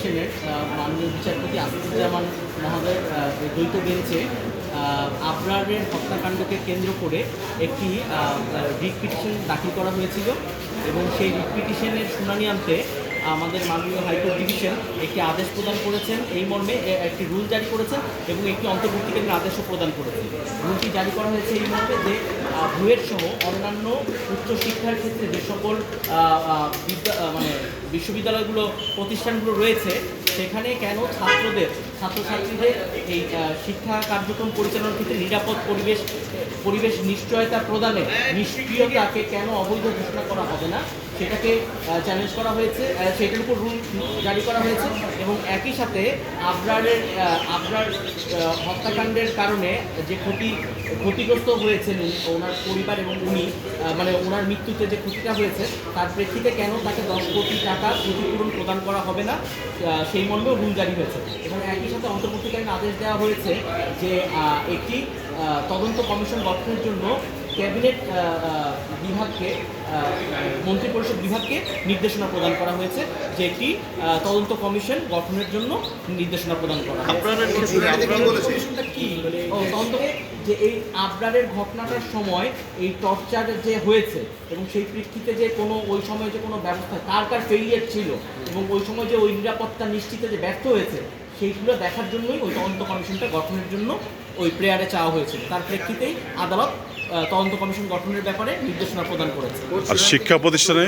ডিভিশনের মাননীয় বিচারপতি আসাদুজ্জামান মহোদয়ের দ্বৈত বেঞ্চে আবরারের হত্যাকাণ্ডকে কেন্দ্র করে একটি রিট পিটিশন দাখিল করা হয়েছিল এবং সেই রিট পিটিশনের শুনানি আনতে আমাদের মাননীয় হাইকোর্ট ডিভিশন একটি আদেশ প্রদান করেছেন, এই মর্মে একটি রুল জারি করেছেন এবং একটি অন্তর্বর্তীকালীন আদেশও প্রদান করেছেন। রুলটি জারি করা হয়েছে এই মর্মে যে বুয়েট সহ অন্যান্য উচ্চশিক্ষার ক্ষেত্রে যে সকল বিশ্ববিদ্যালয়গুলো প্রতিষ্ঠানগুলো রয়েছে সেখানে কেন ছাত্রছাত্রীদের এই শিক্ষা কার্যক্রম পরিচালনার ক্ষেত্রে নিরাপদ পরিবেশ নিশ্চয়তা প্রদানে নিষ্ক্রিয়তাকে কেন অবৈধ ঘোষণা করা হবে না সেটাকে চ্যালেঞ্জ করা হয়েছে, সেটার উপর রুল জারি করা হয়েছে। এবং একই সাথে আবরার হত্যাকাণ্ডের কারণে যে ক্ষতিগ্রস্ত হয়েছেন ওনার পরিবার এবং উনি ওনার মৃত্যুতে যে ক্ষতিটা হয়েছে তার প্রেক্ষিতে কেন তাকে 10 কোটি টাকা ক্ষতিপূরণ প্রদান করা হবে না সেই মর্মেও রুল জারি হয়েছে। এবং একই সাথে অন্তর্বর্তীকালীন আদেশ দেওয়া হয়েছে যে একটি তদন্ত কমিশন গঠনের জন্য ক্যাবিনেট বিভাগকে মন্ত্রিপরিষদ বিভাগকে নির্দেশনা প্রদান করা হয়েছে যে একটি তদন্ত কমিশন গঠনের জন্য নির্দেশনা প্রদান করা কমিশনটা কি তদন্তকে যে এই আবরারের ঘটনাটার সময় এই টর্চার যে হয়েছে এবং সেই প্রেক্ষিতে যে কোনো ওই সময় যে কোনো ব্যবস্থা কার ফেইলিয়ার ছিল এবং ওই সময় যে ওই নিরাপত্তা নিশ্চিতে যে ব্যর্থ হয়েছে সেইগুলো দেখার জন্যই ওই তদন্ত কমিশনটা গঠনের জন্য ওই প্রেয়ারে চাওয়া হয়েছিল। তার প্রেক্ষিতেই আদালত তদন্ত কমিশন গঠনের ব্যাপারে নির্দেশনা প্রদান করেছে। আর শিক্ষা প্রতিষ্ঠানে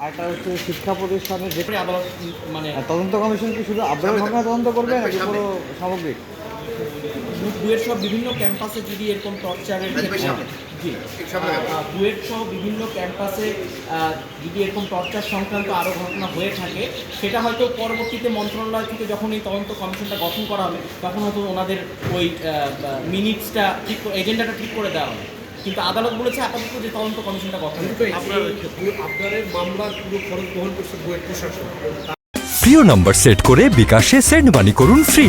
আরেকটা হচ্ছে শিক্ষা প্রতিষ্ঠানের যে আদালত তদন্ত কমিশন কি শুধু আবরারের ঘটনা তদন্ত করবে নাকি পুরো সামগ্রিক বুয়েট সহ বিভিন্ন ক্যাম্পাসে যদি এরকম টর্চারের বুয়েট সহ বিভিন্ন ক্যাম্পাসে যদি এরকম টর্চার সংক্রান্ত আরও ঘটনা হয়ে থাকে সেটা হয়তো পরবর্তীতে মন্ত্রণালয় থেকে যখন এই তদন্ত কমিশনটা গঠন করা হবে তখন হয়তো ওনাদের ওই মিনিটসটা ঠিক এজেন্ডাটা ঠিক করে দেওয়া হবে। কিন্তু আদালত বলেছে আপাতত যে তদন্ত কমিশনটা গঠন আপনাদের মামলার পুরো খরচ বহন করছে বুয়েট প্রশাসন। প্রিয় নাম্বার সেট করে বিকাশে সেন্ড মানি করুন ফ্রি।